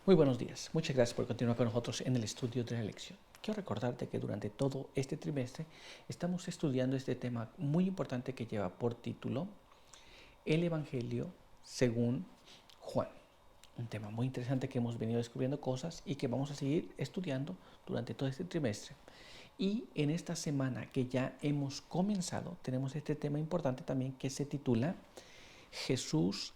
Muy buenos días. Muchas gracias por continuar con nosotros en el estudio de la lección. Quiero recordarte que durante todo este trimestre estamos estudiando este tema muy importante que lleva por título El Evangelio según Juan. Un tema muy interesante que hemos venido descubriendo cosas y que vamos a seguir estudiando durante todo este trimestre. Y en esta semana que ya hemos comenzado, tenemos este tema importante también que se titula Jesús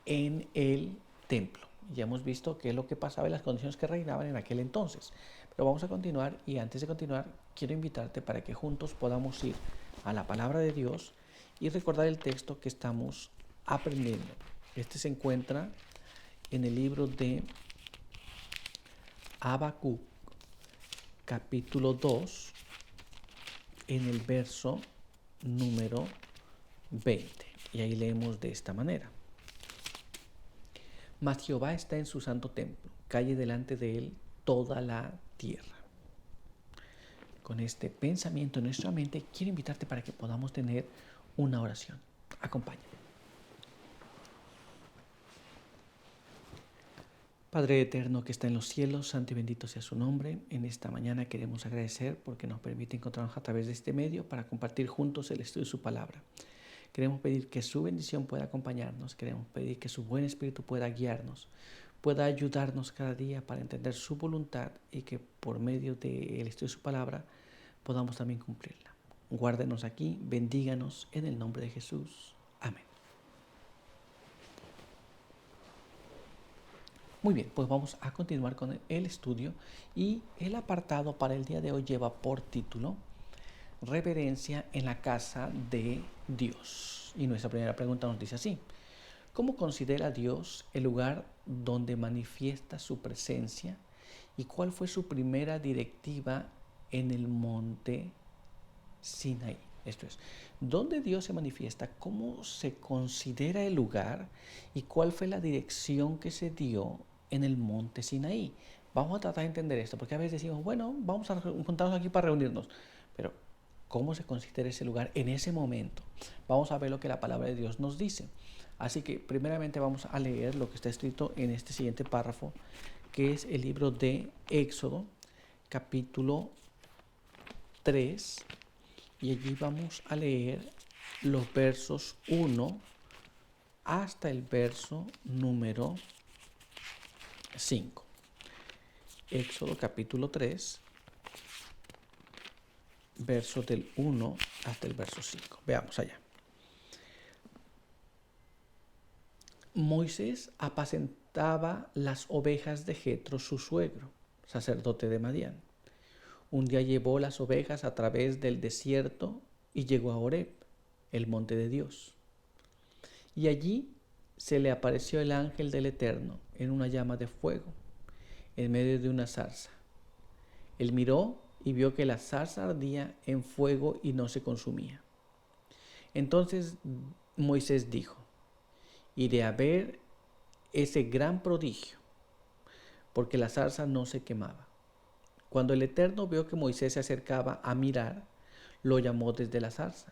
en el templo. Ya hemos visto qué es lo que pasaba y las condiciones que reinaban en aquel entonces. Pero vamos a continuar y antes de continuar quiero invitarte para que juntos podamos ir a la palabra de Dios y recordar el texto que estamos aprendiendo. Este se encuentra en el libro de Habacuc, capítulo 2, en el verso número 20. Y ahí leemos de esta manera. Mas Jehová está en su santo templo, calle delante de él toda la tierra. Con este pensamiento en nuestra mente, quiero invitarte para que podamos tener una oración. Acompáñame. Padre eterno que está en los cielos, santo y bendito sea su nombre. En esta mañana queremos agradecer porque nos permite encontrarnos a través de este medio para compartir juntos el estudio de su palabra. Queremos pedir que su bendición pueda acompañarnos, queremos pedir que su buen espíritu pueda guiarnos, pueda ayudarnos cada día para entender su voluntad y que por medio del estudio de su palabra podamos también cumplirla. Guárdenos aquí, bendíganos en el nombre de Jesús. Amén. Muy bien, pues vamos a continuar con el estudio y el apartado para el día de hoy lleva por título Reverencia en la casa de Dios. Y nuestra primera pregunta nos dice así: ¿cómo considera Dios el lugar donde manifiesta su presencia y cuál fue su primera directiva en el monte Sinaí? Esto es, ¿dónde Dios se manifiesta? ¿Cómo se considera el lugar? ¿Y cuál fue la dirección que se dio en el monte Sinaí? Vamos a tratar de entender esto, porque a veces decimos, bueno, vamos a juntarnos aquí para reunirnos, pero ¿cómo se considera ese lugar en ese momento? Vamos a ver lo que la palabra de Dios nos dice. Así que primeramente vamos a leer lo que está escrito en este siguiente párrafo, que es el libro de Éxodo, capítulo 3, y allí vamos a leer los versos 1 hasta el verso número 5. Éxodo capítulo 3, versos del 1 hasta el verso 5. Veamos allá. Moisés apacentaba las ovejas de Jetro, su suegro, sacerdote de Madián. Un día llevó las ovejas a través del desierto y llegó a Horeb, el monte de Dios. Y allí se le apareció el ángel del Eterno en una llama de fuego, en medio de una zarza. Él miró y vio que la zarza ardía en fuego y no se consumía. Entonces Moisés dijo: iré a ver ese gran prodigio, porque la zarza no se quemaba. Cuando el Eterno vio que Moisés se acercaba a mirar, lo llamó desde la zarza: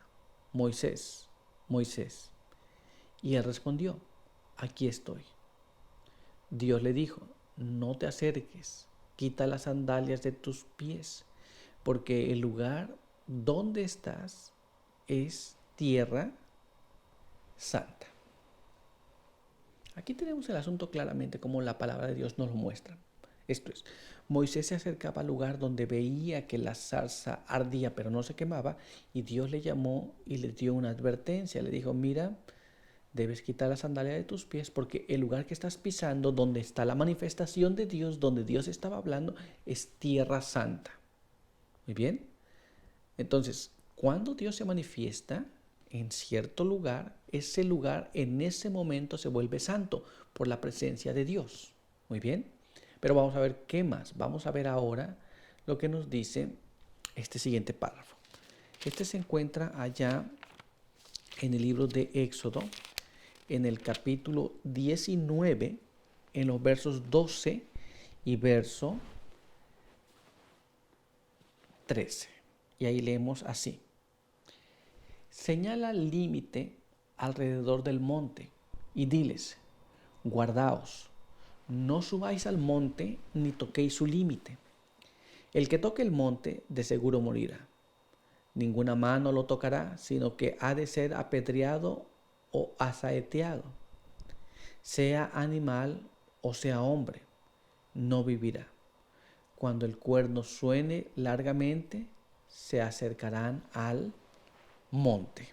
Moisés, Moisés. Y él respondió: aquí estoy. Dios le dijo: no te acerques, quita las sandalias de tus pies, porque el lugar donde estás es tierra santa. Aquí tenemos el asunto claramente como la palabra de Dios nos lo muestra. Esto es, Moisés se acercaba al lugar donde veía que la zarza ardía pero no se quemaba, y Dios le llamó y le dio una advertencia. Le dijo: mira, debes quitar la sandalia de tus pies, porque el lugar que estás pisando, donde está la manifestación de Dios, donde Dios estaba hablando, es tierra santa. Muy bien. Entonces, cuando Dios se manifiesta en cierto lugar, ese lugar en ese momento se vuelve santo por la presencia de Dios. Muy bien. Pero vamos a ver qué más. Vamos a ver ahora lo que nos dice este siguiente párrafo. Este se encuentra allá en el libro de Éxodo, en el capítulo 19, en los versos 12 y verso 13. Y ahí leemos así: señala el límite alrededor del monte y diles: guardaos, no subáis al monte ni toquéis su límite. El que toque el monte de seguro morirá. Ninguna mano lo tocará, sino que ha de ser apedreado o asaeteado. Sea animal o sea hombre, no vivirá. Cuando el cuerno suene largamente, se acercarán al monte.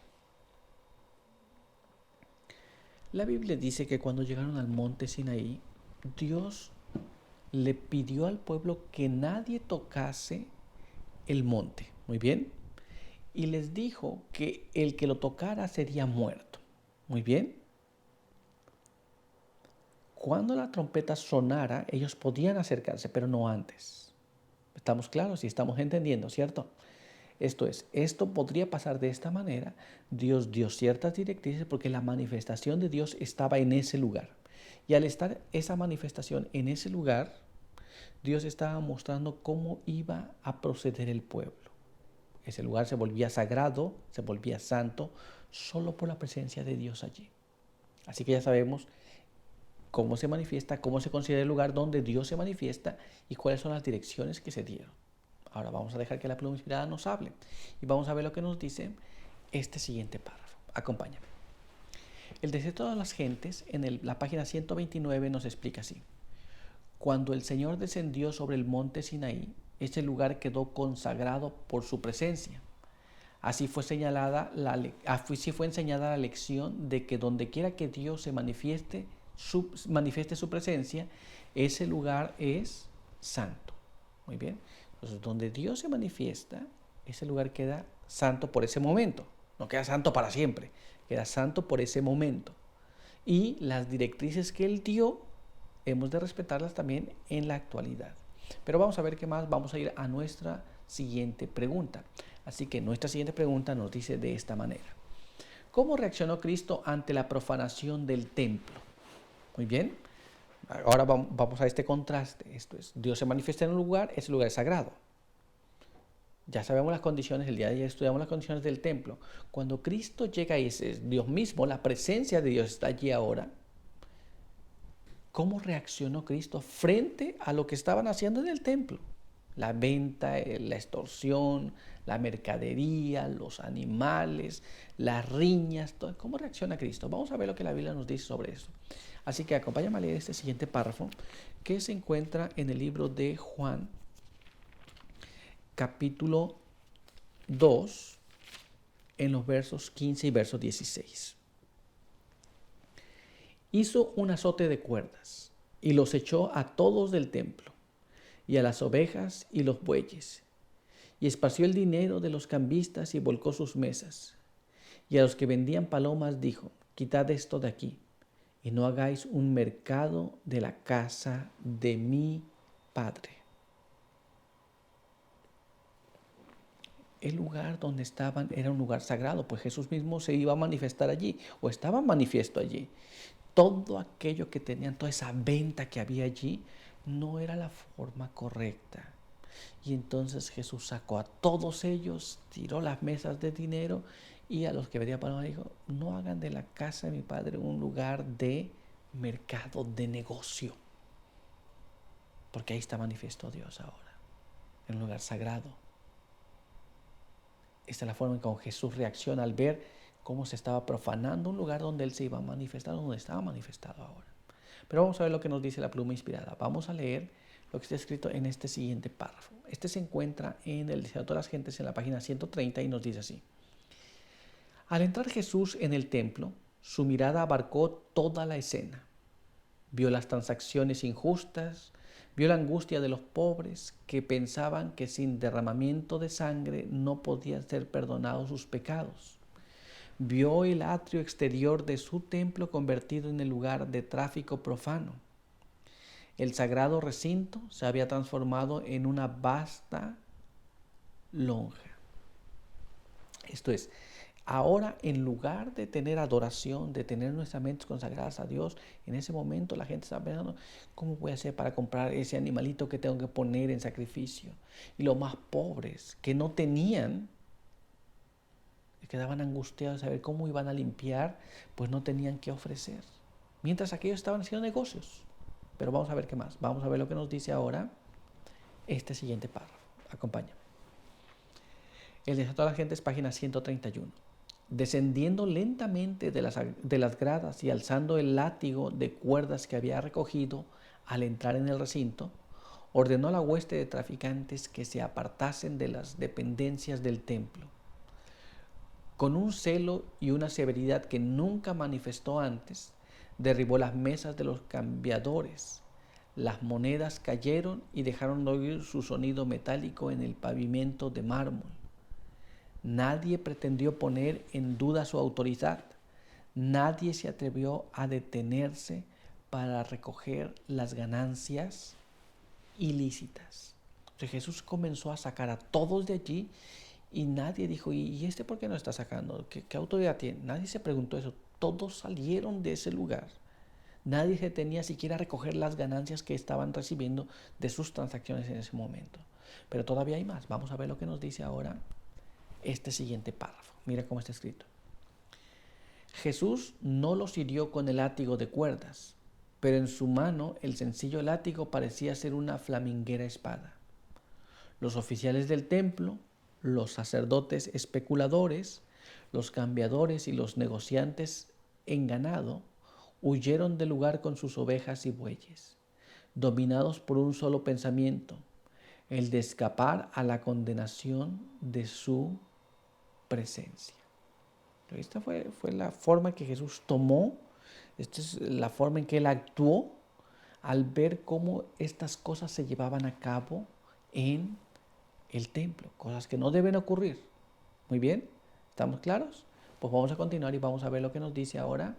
La Biblia dice que cuando llegaron al monte Sinaí, Dios le pidió al pueblo que nadie tocase el monte. Muy bien. Y les dijo que el que lo tocara sería muerto. Muy bien. Cuando la trompeta sonara, ellos podían acercarse, pero no antes. ¿Estamos claros? Y estamos entendiendo, ¿cierto? Esto podría pasar de esta manera. Dios dio ciertas directrices porque la manifestación de Dios estaba en ese lugar. Y al estar esa manifestación en ese lugar, Dios estaba mostrando cómo iba a proceder el pueblo. Ese lugar se volvía sagrado, se volvía santo, solo por la presencia de Dios allí. Así que ya sabemos cómo se manifiesta, cómo se considera el lugar donde Dios se manifiesta y cuáles son las direcciones que se dieron. Ahora vamos a dejar que la pluma inspirada nos hable y vamos a ver lo que nos dice este siguiente párrafo. Acompáñame. El deseo de todas las gentes en la página 129 nos explica así. Cuando el Señor descendió sobre el monte Sinaí, ese lugar quedó consagrado por su presencia. Así fue enseñada la lección de que donde quiera que Dios se manifieste su presencia, ese lugar es santo. Muy bien. Entonces, donde Dios se manifiesta, ese lugar queda santo por ese momento. No queda santo para siempre, queda santo por ese momento. Y las directrices que Él dio, hemos de respetarlas también en la actualidad. Pero vamos a ver qué más. Vamos a ir a nuestra siguiente pregunta. Así que nuestra siguiente pregunta nos dice de esta manera. ¿Cómo reaccionó Cristo ante la profanación del templo? Muy bien. Ahora vamos a este contraste. Esto es, Dios se manifiesta en un lugar, ese lugar es sagrado. Ya sabemos las condiciones, el día de ayer estudiamos las condiciones del templo. Cuando Cristo llega y es Dios mismo, la presencia de Dios está allí ahora. ¿Cómo reaccionó Cristo frente a lo que estaban haciendo en el templo? La venta, la extorsión, la mercadería, los animales, las riñas, todo. ¿Cómo reacciona Cristo? Vamos a ver lo que la Biblia nos dice sobre eso. Así que acompáñame a leer este siguiente párrafo que se encuentra en el libro de Juan, capítulo 2, en los versos 15 y versos 16. Hizo un azote de cuerdas y los echó a todos del templo, y a las ovejas y los bueyes, y esparció el dinero de los cambistas y volcó sus mesas. Y a los que vendían palomas dijo, quitad esto de aquí, y no hagáis un mercado de la casa de mi Padre. El lugar donde estaban era un lugar sagrado, pues Jesús mismo se iba a manifestar allí, o estaba manifiesto allí. Todo aquello que tenían, toda esa venta que había allí, no era la forma correcta. Y entonces Jesús sacó a todos ellos, tiró las mesas de dinero y a los que vendían palomas dijo, no hagan de la casa de mi Padre un lugar de mercado, de negocio. Porque ahí está manifiesto Dios ahora, en un lugar sagrado. Esta es la forma en que Jesús reacciona al ver cómo se estaba profanando un lugar donde Él se iba a manifestar, donde estaba manifestado ahora. Pero vamos a ver lo que nos dice la pluma inspirada. Vamos a leer lo que está escrito en este siguiente párrafo. Este se encuentra en el Deseo de todas las gentes en la página 130 y nos dice así. Al entrar Jesús en el templo, su mirada abarcó toda la escena. Vio las transacciones injustas, vio la angustia de los pobres que pensaban que sin derramamiento de sangre no podían ser perdonados sus pecados. Vio el atrio exterior de su templo convertido en el lugar de tráfico profano. El sagrado recinto se había transformado en una vasta lonja. Esto es, ahora en lugar de tener adoración, de tener nuestras mentes consagradas a Dios, en ese momento la gente está pensando, ¿cómo voy a hacer para comprar ese animalito que tengo que poner en sacrificio? Y los más pobres, que no tenían, quedaban angustiados de saber cómo iban a limpiar, pues no tenían qué ofrecer. Mientras aquellos estaban haciendo negocios. pero vamos a ver qué más. Vamos a ver lo que nos dice ahora este siguiente párrafo. Acompáñame. El de todas las gentes, página 131. Descendiendo lentamente de las gradas y alzando el látigo de cuerdas que había recogido al entrar en el recinto, ordenó a la hueste de traficantes que se apartasen de las dependencias del templo. Con un celo y una severidad que nunca manifestó antes, derribó las mesas de los cambiadores. Las monedas cayeron y dejaron de oír su sonido metálico en el pavimento de mármol. Nadie pretendió poner en duda su autoridad. Nadie se atrevió a detenerse para recoger las ganancias ilícitas. Entonces Jesús comenzó a sacar a todos de allí y nadie dijo, ¿y este por qué no está sacando? ¿Qué autoridad tiene? Nadie se preguntó eso. Todos salieron de ese lugar. Nadie se tenía siquiera a recoger las ganancias que estaban recibiendo de sus transacciones en ese momento. Pero todavía hay más. Vamos a ver lo que nos dice ahora este siguiente párrafo. Mira cómo está escrito. Jesús no los hirió con el látigo de cuerdas, pero en su mano el sencillo látigo parecía ser una flaminguera espada. Los oficiales del templo, los sacerdotes especuladores, los cambiadores y los negociantes en ganado huyeron del lugar con sus ovejas y bueyes, dominados por un solo pensamiento, el de escapar a la condenación de su presencia. Esta fue la forma que Jesús tomó, esta es la forma en que Él actuó al ver cómo estas cosas se llevaban a cabo en el templo, cosas que no deben ocurrir. Muy bien, ¿estamos claros? Pues vamos a continuar y vamos a ver lo que nos dice ahora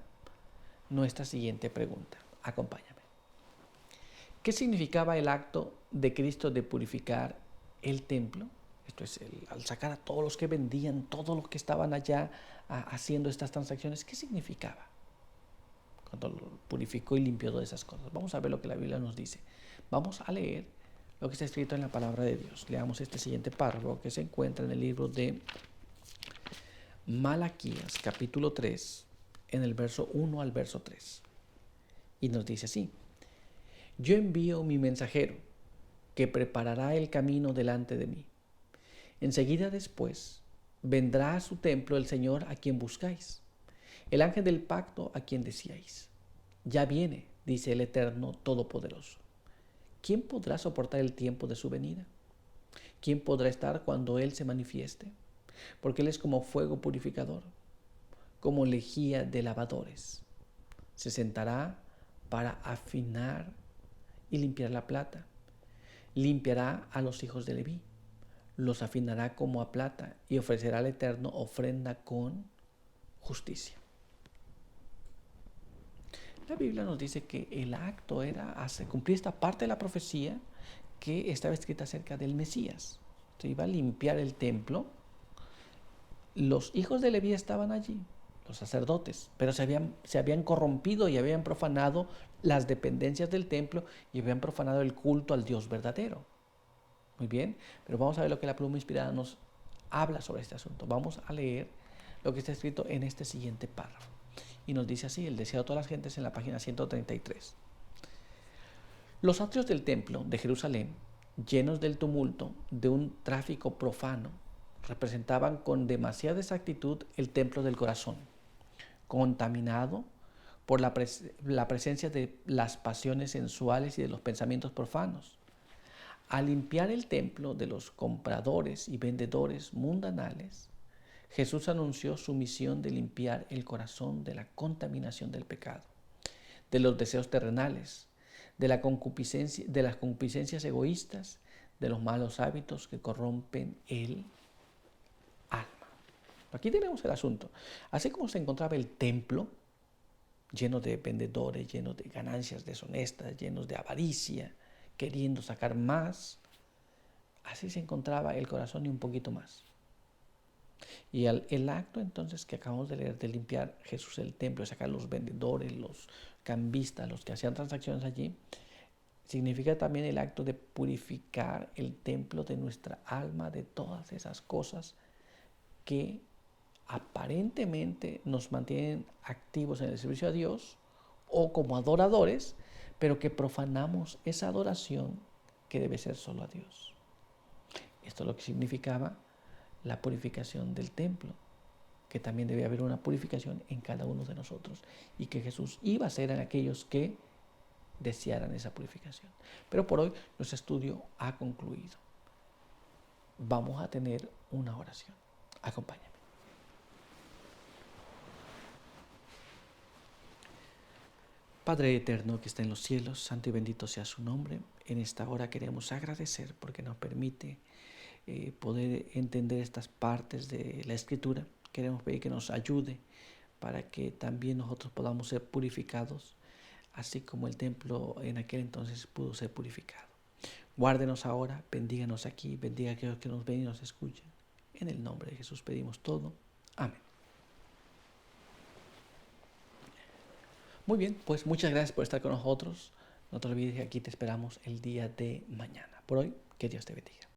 nuestra siguiente pregunta. Acompáñame. ¿Qué significaba el acto de Cristo de purificar el templo? Esto es, al sacar a todos los que vendían, todos los que estaban allá haciendo estas transacciones, ¿qué significaba? Cuando lo purificó y limpió todas esas cosas. Vamos a ver lo que la Biblia nos dice. Vamos a leer lo que está escrito en la palabra de Dios. Leamos este siguiente párrafo que se encuentra en el libro de Malaquías, capítulo 3, en el verso 1 al verso 3. Y nos dice así: yo envío mi mensajero, que preparará el camino delante de mí. Enseguida después vendrá a su templo el Señor a quien buscáis, el ángel del pacto a quien decíais. Ya viene, dice el Eterno Todopoderoso. ¿Quién podrá soportar el tiempo de su venida? ¿Quién podrá estar cuando Él se manifieste? Porque Él es como fuego purificador, como lejía de lavadores. Se sentará para afinar y limpiar la plata. Limpiará a los hijos de Leví, los afinará como a plata y ofrecerá al Eterno ofrenda con justicia. La Biblia nos dice que el acto era cumplir esta parte de la profecía que estaba escrita acerca del Mesías. Se iba a limpiar el templo. Los hijos de Leví estaban allí, los sacerdotes, pero se habían corrompido y habían profanado las dependencias del templo y habían profanado el culto al Dios verdadero. Muy bien, pero vamos a ver lo que la pluma inspirada nos habla sobre este asunto. Vamos a leer lo que está escrito en este siguiente párrafo. Y nos dice así, el deseo de todas las gentes, en la página 133. Los atrios del templo de Jerusalén, llenos del tumulto de un tráfico profano, representaban con demasiada exactitud el templo del corazón, contaminado por la presencia de las pasiones sensuales y de los pensamientos profanos. Al limpiar el templo de los compradores y vendedores mundanales, Jesús anunció su misión de limpiar el corazón de la contaminación del pecado, de los deseos terrenales, de las concupiscencias egoístas, de los malos hábitos que corrompen el alma. Aquí tenemos el asunto. Así como se encontraba el templo, lleno de vendedores, lleno de ganancias deshonestas, llenos de avaricia, queriendo sacar más, así se encontraba el corazón y un poquito más. Y el acto entonces que acabamos de leer de limpiar Jesús el templo, de sacar los vendedores, los cambistas, los que hacían transacciones allí, significa también el acto de purificar el templo de nuestra alma de todas esas cosas que aparentemente nos mantienen activos en el servicio a Dios o como adoradores, pero que profanamos esa adoración que debe ser solo a Dios. Esto es lo que significaba la purificación del templo, que también debe haber una purificación en cada uno de nosotros y que Jesús iba a hacer en aquellos que desearan esa purificación. Pero por hoy nuestro estudio ha concluido. Vamos a tener una oración. Acompáñame. Padre eterno que está en los cielos, santo y bendito sea su nombre. En esta hora queremos agradecer porque nos permite poder entender estas partes de la Escritura. Queremos pedir que nos ayude para que también nosotros podamos ser purificados, así como el templo en aquel entonces pudo ser purificado. Guárdenos ahora, bendíganos aquí, bendiga a aquellos que nos ven y nos escuchan. En el nombre de Jesús pedimos todo. Amén. Muy bien, pues muchas gracias por estar con nosotros. No te olvides que aquí te esperamos el día de mañana. Por hoy, que Dios te bendiga.